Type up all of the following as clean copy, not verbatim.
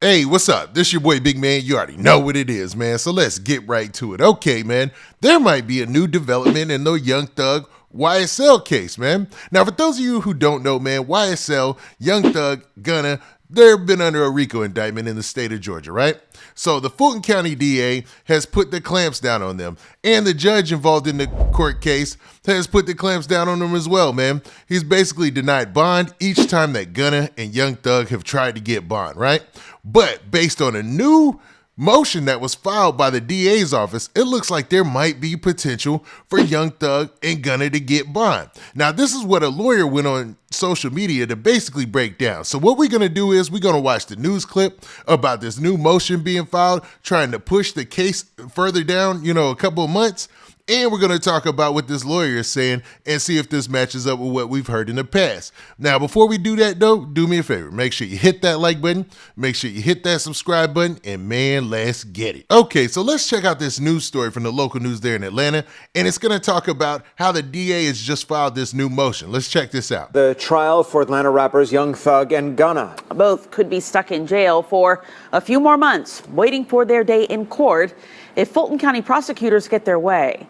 Hey, what's up? This your boy Big Man. You already know what it is, man. So let's get right to it. Okay, man. There might be a new development in the Young Thug YSL case, man. Now, for those of you who don't know, man, YSL, Young Thug, Gunna, they've been under a RICO indictment in the state of Georgia, right? So the Fulton County DA has put the clamps down on them, and the judge involved in the court case has put the clamps down on them as well, man. He's basically denied bond each time that Gunna and Young Thug have tried to get bond, right? But based on a new motion that was filed by the DA's office, it looks like there might be potential for Young Thug and Gunna to get bond. Now, this is what a lawyer went on social media to basically break down. So what we're going to do is we're going to watch the news clip about this new motion being filed, trying to push the case further down, a couple of months. And we're going to talk about what this lawyer is saying and see if this matches up with what we've heard in the past. Now, before we do that, though, do me a favor. Make sure you hit that like button. Make sure you hit that subscribe button. And, man, let's get it. Okay, so let's check out this news story from the local news there in Atlanta. And it's going to talk about how the DA has just filed this new motion. Let's check this out. The trial for Atlanta rappers Young Thug and Gunna. Both could be stuck in jail for a few more months, waiting for their day in court if Fulton County prosecutors get their way.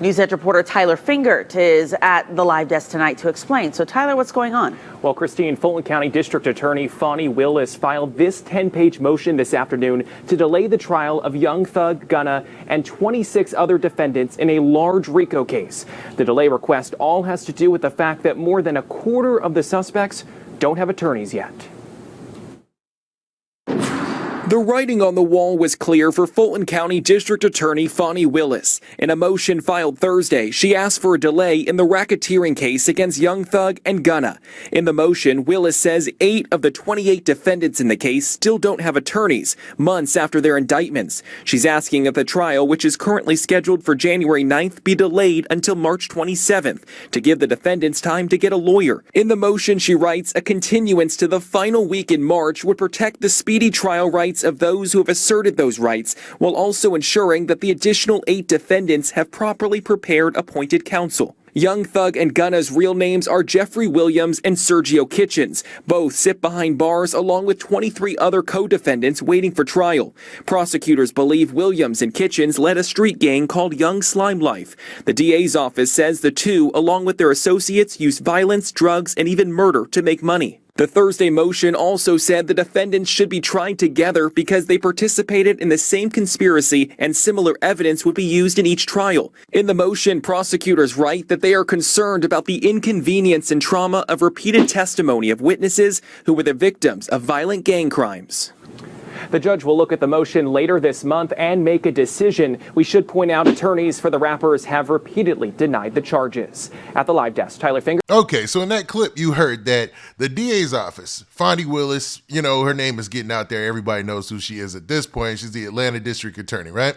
News Edge reporter Tyler Fingert is at the live desk tonight to explain. So, Tyler, what's going on? Well, Christine, Fulton County District Attorney Fonnie Willis filed this 10-page motion this afternoon to delay the trial of Young Thug, Gunna, and 26 other defendants in a large RICO case. The delay request all has to do with the fact that more than a quarter of the suspects don't have attorneys yet. The writing on the wall was clear for Fulton County District Attorney Fonnie Willis. In a motion filed Thursday, she asked for a delay in the racketeering case against Young Thug and Gunna. In the motion, Willis says 8 of the 28 defendants in the case still don't have attorneys, months after their indictments. She's asking that the trial, which is currently scheduled for January 9th, be delayed until March 27th to give the defendants time to get a lawyer. In the motion, she writes, a continuance to the final week in March would protect the speedy trial rights of those who have asserted those rights, while also ensuring that the additional 8 defendants have properly prepared appointed counsel. Young Thug and Gunna's real names are Jeffrey Williams and Sergio Kitchens. Both sit behind bars along with 23 other co-defendants waiting for trial. Prosecutors believe Williams and Kitchens led a street gang called Young Slime Life. The DA's office says the two, along with their associates, used violence, drugs, and even murder to make money. The Thursday motion also said the defendants should be tried together because they participated in the same conspiracy and similar evidence would be used in each trial. In the motion, prosecutors write that they are concerned about the inconvenience and trauma of repeated testimony of witnesses who were the victims of violent gang crimes. The judge will look at the motion later this month and make a decision. We should point out attorneys for the rappers have repeatedly denied the charges. At the live desk, Tyler Fingert. Okay, so in that clip, you heard that the DA's office, Fonnie Willis, her name is getting out there. Everybody knows who she is at this point. She's the Atlanta District Attorney, right?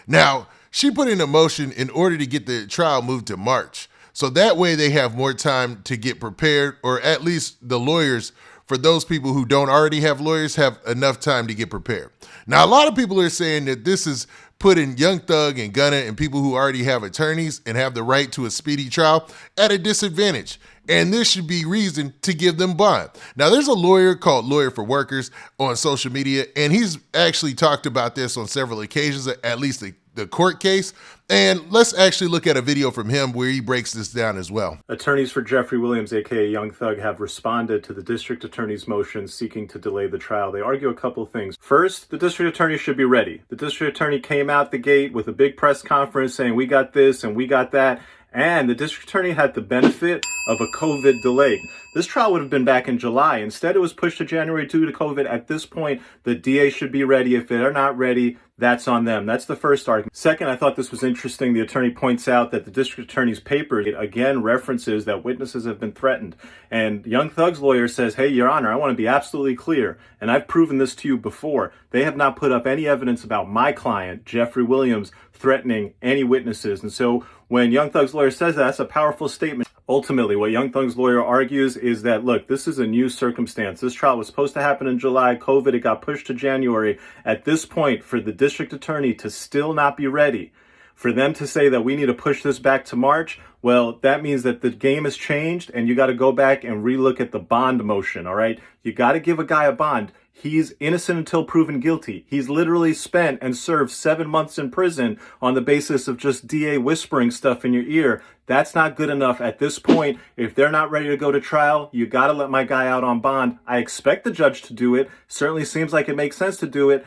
Now, she put in a motion in order to get the trial moved to March. So that way they have more time to get prepared, or at least the lawyers, for those people who don't already have lawyers, have enough time to get prepared. Now, a lot of people are saying that this is putting Young Thug and Gunna and people who already have attorneys and have the right to a speedy trial at a disadvantage. And this should be reason to give them bond. Now, there's a lawyer called Lawyer for Workers on social media, and he's actually talked about this on several occasions, at least the court case. And let's actually look at a video from him where he breaks this down as well. Attorneys for Jeffrey Williams, aka Young Thug, have responded to the district attorney's motion seeking to delay the trial. They argue a couple of things. First, the district attorney should be ready. The district attorney came out the gate with a big press conference saying we got this and we got that. And the district attorney had the benefit of a COVID delay. This trial would have been back in July. Instead, it was pushed to January due to COVID. At this point, the DA should be ready. If they're not ready, that's on them. That's the first argument. Second, I thought this was interesting. The attorney points out that the district attorney's paper again references that witnesses have been threatened. And Young Thug's lawyer says, hey, Your Honor, I want to be absolutely clear. And I've proven this to you before. They have not put up any evidence about my client, Jeffrey Williams, threatening any witnesses. And so when Young Thug's lawyer says that, that's a powerful statement. Ultimately, what Young Thug's lawyer argues is that, look, this is a new circumstance. This trial was supposed to happen in July. COVID, it got pushed to January. At this point, for the district attorney to still not be ready, for them to say that we need to push this back to March, well, that means that the game has changed and you got to go back and relook at the bond motion, all right? You got to give a guy a bond. He's innocent until proven guilty. He's literally spent and served 7 months in prison on the basis of just DA whispering stuff in your ear. That's not good enough at this point. If they're not ready to go to trial, you got to let my guy out on bond. I expect the judge to do it. Certainly seems like it makes sense to do it.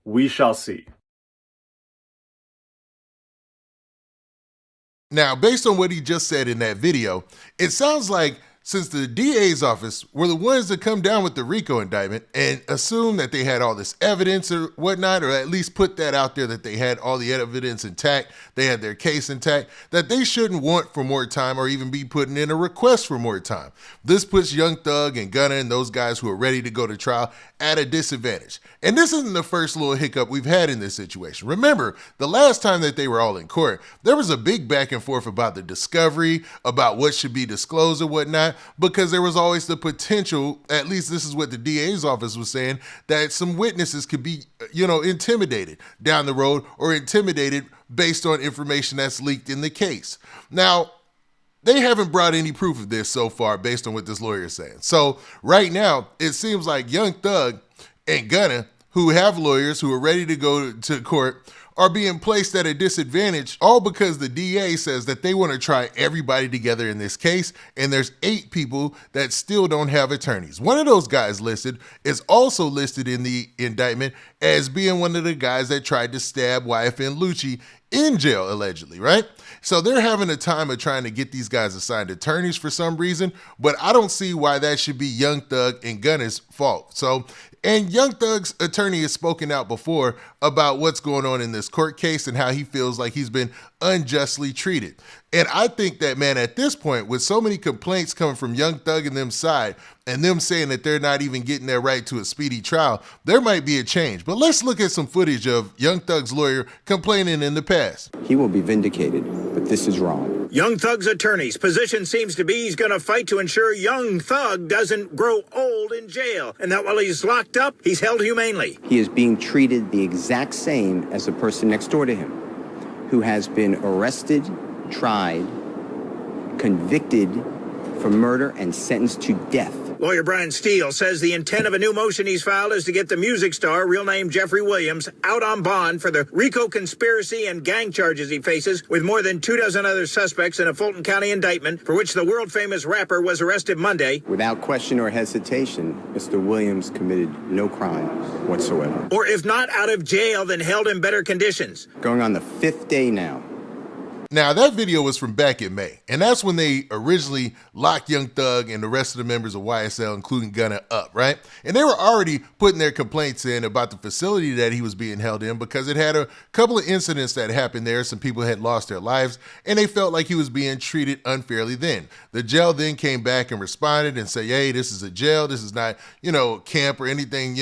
We shall see. Now, based on what he just said in that video, it sounds like since the DA's office were the ones that come down with the RICO indictment and assume that they had all this evidence or whatnot, or at least put that out there that they had all the evidence intact, they had their case intact, that they shouldn't want for more time or even be putting in a request for more time. This puts Young Thug and Gunna and those guys who are ready to go to trial at a disadvantage. And this isn't the first little hiccup we've had in this situation. Remember, the last time that they were all in court, there was a big back and forth about the discovery, about what should be disclosed and whatnot, because there was always the potential, at least this is what the DA's office was saying, that some witnesses could be, intimidated down the road or intimidated based on information that's leaked in the case. Now, they haven't brought any proof of this so far based on what this lawyer is saying. So right now, it seems like Young Thug and Gunna, who have lawyers who are ready to go to court, are being placed at a disadvantage, all because the DA says that they want to try everybody together in this case, and there's 8 people that still don't have attorneys. One of those guys listed is also listed in the indictment as being one of the guys that tried to stab YFN Lucci in jail, allegedly, right? So they're having a time of trying to get these guys assigned attorneys for some reason, but I don't see why that should be Young Thug and Gunna's fault. So, and Young Thug's attorney has spoken out before about what's going on in this court case and how he feels like he's been unjustly treated. And I think that, man, at this point, with so many complaints coming from Young Thug and them side, and them saying that they're not even getting their right to a speedy trial, there might be a change. But let's look at some footage of Young Thug's lawyer complaining in the past. He will be vindicated, but this is wrong. Young Thug's attorney's position seems to be he's going to fight to ensure Young Thug doesn't grow old in jail, and that while he's locked up, he's held humanely. He is being treated the exact same as the person next door to him, who has been arrested, tried, convicted for murder, and sentenced to death. Lawyer Brian Steele says the intent of a new motion he's filed is to get the music star, real name Jeffrey Williams, out on bond for the RICO conspiracy and gang charges he faces, with more than 24 other suspects in a Fulton County indictment for which the world-famous rapper was arrested Monday. Without question or hesitation, Mr. Williams committed no crime whatsoever. Or if not out of jail, then held in better conditions. Going on the 5th day now. Now, that video was from back in May, and that's when they originally locked Young Thug and the rest of the members of YSL, including Gunna, up, right? And they were already putting their complaints in about the facility that he was being held in because it had a couple of incidents that happened there. Some people had lost their lives, and they felt like he was being treated unfairly then. The jail then came back and responded and said, hey, this is a jail. This is not, camp or anything,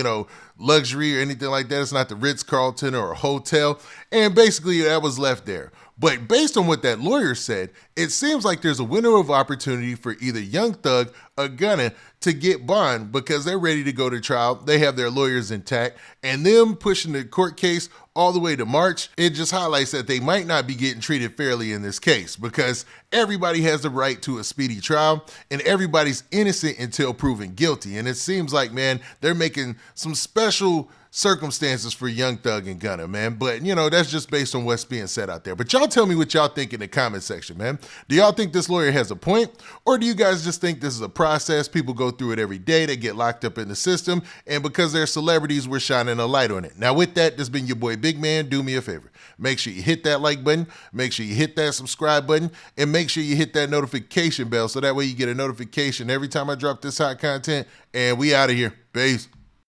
luxury or anything like that. It's not the Ritz-Carlton or a hotel. And basically that was left there. But based on what that lawyer said, it seems like there's a window of opportunity for either Young Thug or Gunna to get bond because they're ready to go to trial. They have their lawyers intact, and them pushing the court case all the way to March, it just highlights that they might not be getting treated fairly in this case because everybody has the right to a speedy trial and everybody's innocent until proven guilty. And it seems like, man, they're making some special circumstances for Young Thug and Gunna, man. But, that's just based on what's being said out there. But y'all tell me what y'all think in the comment section, man. Do y'all think this lawyer has a point? Or do you guys just think this is a process? People go through it every day. They get locked up in the system. And because they're celebrities, we're shining a light on it. Now, with that, this has been your boy Big Man. Do me a favor. Make sure you hit that like button. Make sure you hit that subscribe button. And make sure you hit that notification bell so that way you get a notification every time I drop this hot content. And we out of here. Peace.